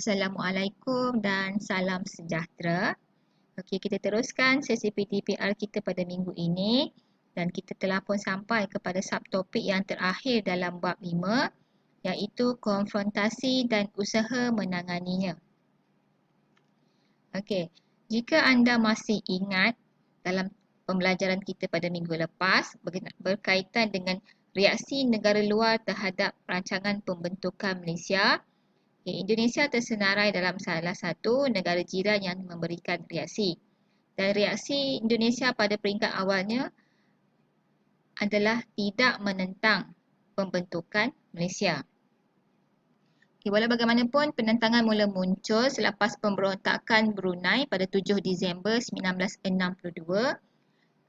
Assalamualaikum dan salam sejahtera. Okey, kita teruskan sesi PTPR kita pada minggu ini dan kita telah pun sampai kepada subtopik yang terakhir dalam bab 5 iaitu konfrontasi dan usaha menanganinya. Okey, jika anda masih ingat dalam pembelajaran kita pada minggu lepas berkaitan dengan reaksi negara luar terhadap rancangan pembentukan Malaysia, Indonesia tersenarai dalam salah satu negara jiran yang memberikan reaksi. Dan reaksi Indonesia pada peringkat awalnya adalah tidak menentang pembentukan Malaysia. Walau bagaimanapun, penentangan mula muncul selepas pemberontakan Brunei pada 7 Disember 1962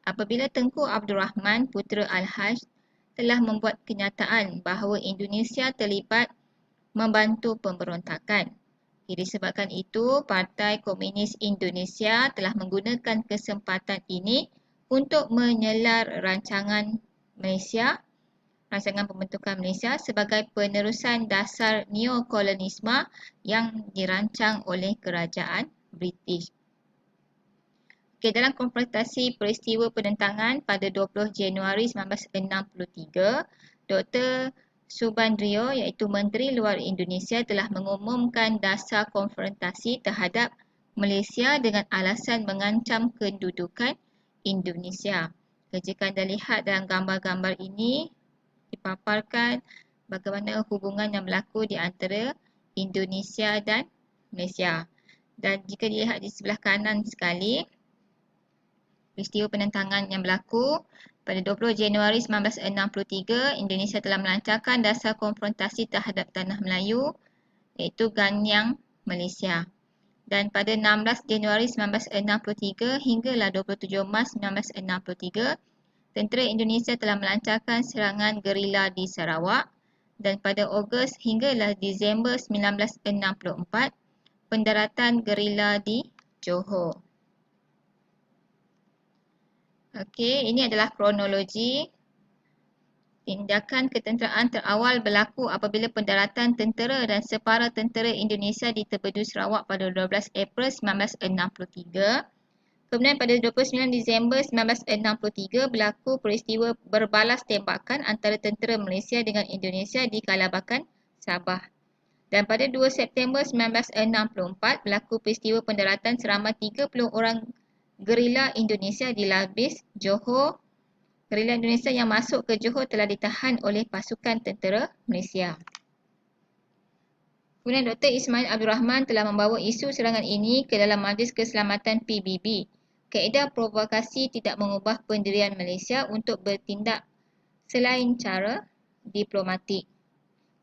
apabila Tengku Abdul Rahman Putera Al-Haj telah membuat kenyataan bahawa Indonesia terlibat membantu pemberontakan. Disebabkan itu, Partai Komunis Indonesia telah menggunakan kesempatan ini untuk menyelar rancangan pembentukan Malaysia sebagai penerusan dasar neokolonisme yang dirancang oleh kerajaan British. Dalam konfrontasi peristiwa penentangan pada 20 Januari 1963, Dr. Subandrio iaitu Menteri Luar Indonesia telah mengumumkan dasar konfrontasi terhadap Malaysia dengan alasan mengancam kedudukan Indonesia. Jika anda lihat dalam gambar-gambar ini, dipaparkan bagaimana hubungan yang berlaku di antara Indonesia dan Malaysia. Dan jika dilihat di sebelah kanan sekali, peristiwa penentangan yang berlaku pada 20 Januari 1963, Indonesia telah melancarkan dasar konfrontasi terhadap Tanah Melayu iaitu Ganyang Malaysia. Dan pada 16 Januari 1963 hinggalah 27 Mac 1963, tentera Indonesia telah melancarkan serangan gerila di Sarawak dan pada Ogos hinggalah Disember 1964, pendaratan gerila di Johor. Okey, ini adalah kronologi. Tindakan ketenteraan terawal berlaku apabila pendaratan tentera dan separa tentera Indonesia di Terpedu Sarawak pada 12 April 1963. Kemudian pada 29 Disember 1963 berlaku peristiwa berbalas tembakan antara tentera Malaysia dengan Indonesia di Kalabakan, Sabah. Dan pada 2 September 1964 berlaku peristiwa pendaratan seramai 30 orang gerila Indonesia di Labis, Johor. Gerila Indonesia yang masuk ke Johor telah ditahan oleh pasukan tentera Malaysia. Kemudian Dr. Ismail Abdul Rahman telah membawa isu serangan ini ke dalam Majlis Keselamatan PBB. Kaedah provokasi tidak mengubah pendirian Malaysia untuk bertindak selain cara diplomatik.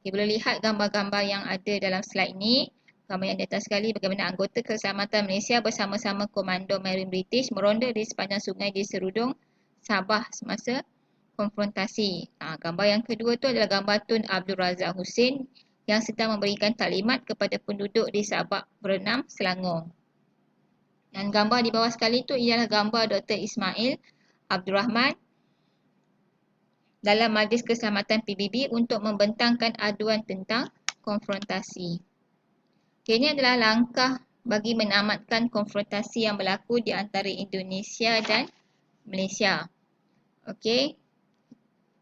Kita boleh lihat gambar-gambar yang ada dalam slide ini. Gambar yang di atas sekali bagaimana anggota Keselamatan Malaysia bersama-sama Komando Marine British meronda di sepanjang sungai di Serudung, Sabah semasa konfrontasi. Gambar yang kedua tu adalah gambar Tun Abdul Razak Hussein yang sedang memberikan taklimat kepada penduduk di Sabak berenam Selangor. Dan gambar di bawah sekali tu ialah gambar Dr. Ismail Abdul Rahman dalam Majlis Keselamatan PBB untuk membentangkan aduan tentang konfrontasi. Ini adalah langkah bagi menamatkan konfrontasi yang berlaku di antara Indonesia dan Malaysia. Okey.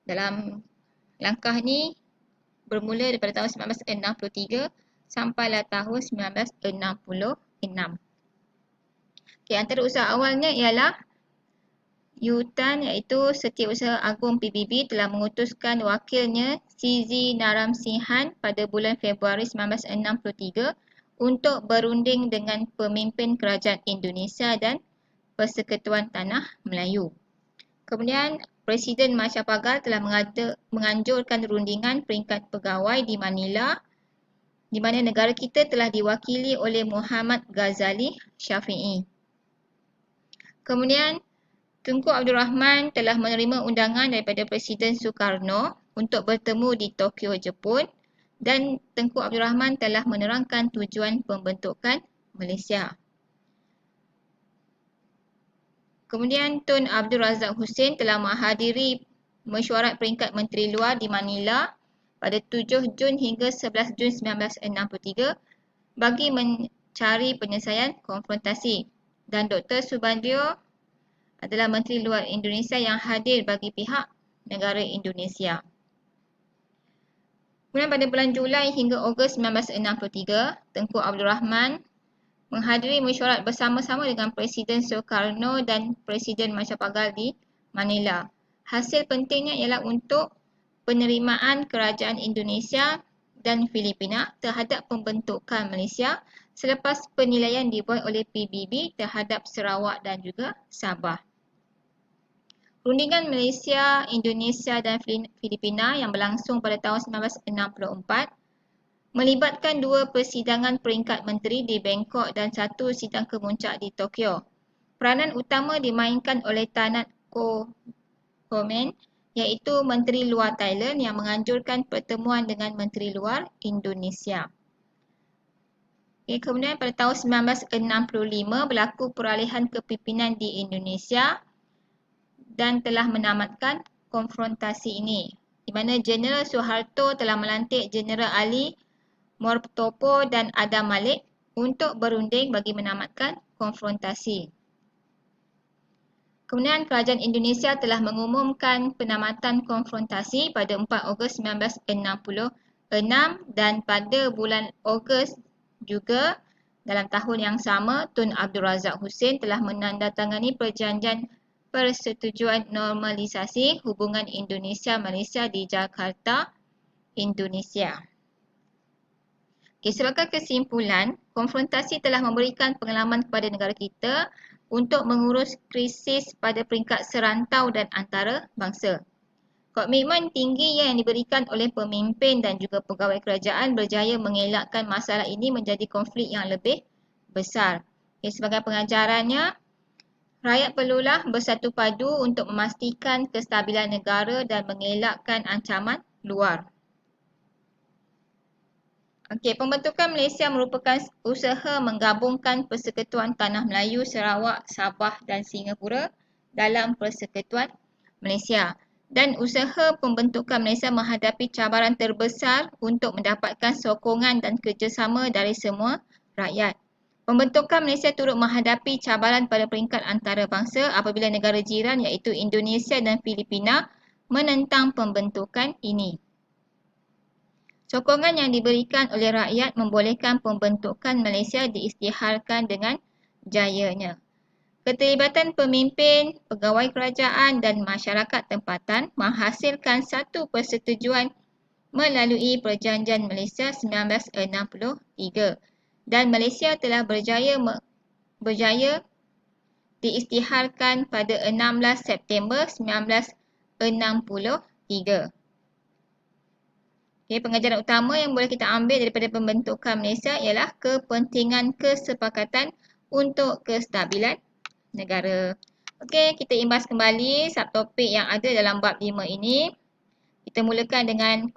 Dalam langkah ni bermula daripada tahun 1963 sampailah tahun 1966. Okey, antara usaha awalnya ialah UTAN iaitu Setiausaha Agung PBB telah mengutuskan wakilnya CZ Naramsihan pada bulan Februari 1963 untuk berunding dengan pemimpin kerajaan Indonesia dan Persekutuan Tanah Melayu. Kemudian Presiden Macapagal telah menganjurkan rundingan peringkat pegawai di Manila di mana negara kita telah diwakili oleh Muhammad Ghazali Syafi'i. Kemudian Tunku Abdul Rahman telah menerima undangan daripada Presiden Sukarno untuk bertemu di Tokyo, Jepun dan Tengku Abdul Rahman telah menerangkan tujuan pembentukan Malaysia. Kemudian Tun Abdul Razak Hussein telah menghadiri mesyuarat peringkat Menteri Luar di Manila pada 7 Jun hingga 11 Jun 1963 bagi mencari penyelesaian konfrontasi. Dan Dr. Subandrio adalah Menteri Luar Indonesia yang hadir bagi pihak negara Indonesia. Kemudian pada bulan Julai hingga Ogos 1963, Tengku Abdul Rahman menghadiri mesyuarat bersama-sama dengan Presiden Soekarno dan Presiden Macapagal di Manila. Hasil pentingnya ialah untuk penerimaan kerajaan Indonesia dan Filipina terhadap pembentukan Malaysia selepas penilaian dibuat oleh PBB terhadap Sarawak dan juga Sabah. Rundingan Malaysia, Indonesia dan Filipina yang berlangsung pada tahun 1964 melibatkan 2 persidangan peringkat menteri di Bangkok dan 1 sidang kemuncak di Tokyo. Peranan utama dimainkan oleh Tanat Komen, iaitu Menteri Luar Thailand yang menganjurkan pertemuan dengan Menteri Luar Indonesia. Kemudian pada tahun 1965 berlaku peralihan kepimpinan di Indonesia dan telah menamatkan konfrontasi ini, di mana Jeneral Suharto telah melantik Jeneral Ali Mortopo dan Adam Malik untuk berunding bagi menamatkan konfrontasi. Kemudian kerajaan Indonesia telah mengumumkan penamatan konfrontasi pada 4 Ogos 1966 dan pada bulan Ogos juga dalam tahun yang sama Tun Abdul Razak Hussein telah menandatangani perjanjian persetujuan normalisasi hubungan Indonesia-Malaysia di Jakarta, Indonesia. Sebagai kesimpulan, konfrontasi telah memberikan pengalaman kepada negara kita untuk mengurus krisis pada peringkat serantau dan antarabangsa. Komitmen tinggi yang diberikan oleh pemimpin dan juga pegawai kerajaan berjaya mengelakkan masalah ini menjadi konflik yang lebih besar. Sebagai pengajarannya, rakyat perlulah bersatu padu untuk memastikan kestabilan negara dan mengelakkan ancaman luar. Pembentukan Malaysia merupakan usaha menggabungkan Persekutuan Tanah Melayu, Sarawak, Sabah dan Singapura dalam Persekutuan Malaysia. Dan usaha pembentukan Malaysia menghadapi cabaran terbesar untuk mendapatkan sokongan dan kerjasama dari semua rakyat. Pembentukan Malaysia turut menghadapi cabaran pada peringkat antarabangsa apabila negara jiran iaitu Indonesia dan Filipina menentang pembentukan ini. Sokongan yang diberikan oleh rakyat membolehkan pembentukan Malaysia diisytiharkan dengan jayanya. Keterlibatan pemimpin, pegawai kerajaan dan masyarakat tempatan menghasilkan satu persetujuan melalui Perjanjian Malaysia 1963 dan Malaysia telah berjaya diisytiharkan pada 16 September 1963. Pengajaran utama yang boleh kita ambil daripada pembentukan Malaysia ialah kepentingan kesepakatan untuk kestabilan negara. Kita imbas kembali subtopik yang ada dalam bab 5 ini. Kita mulakan dengan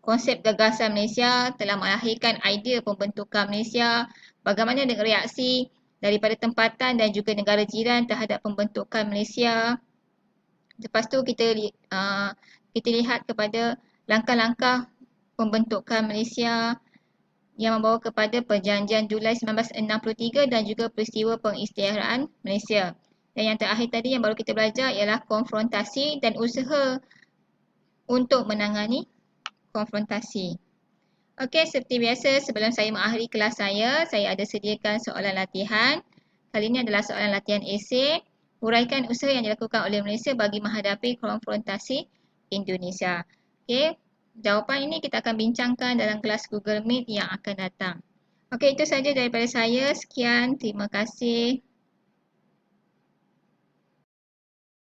konsep gagasan Malaysia telah melahirkan idea pembentukan Malaysia, bagaimana dengan reaksi daripada tempatan dan juga negara jiran terhadap pembentukan Malaysia. Lepas tu kita lihat kepada langkah-langkah pembentukan Malaysia yang membawa kepada Perjanjian Julai 1963 dan juga peristiwa pengisytiharaan Malaysia. Dan yang terakhir tadi yang baru kita belajar ialah konfrontasi dan usaha untuk menangani konfrontasi. Seperti biasa sebelum saya mengakhiri kelas saya ada sediakan soalan latihan. Kali ini adalah soalan latihan esei. Huraikan usaha yang dilakukan oleh Malaysia bagi menghadapi konfrontasi Indonesia. Jawapan ini kita akan bincangkan dalam kelas Google Meet yang akan datang. Itu sahaja daripada saya. Sekian, terima kasih.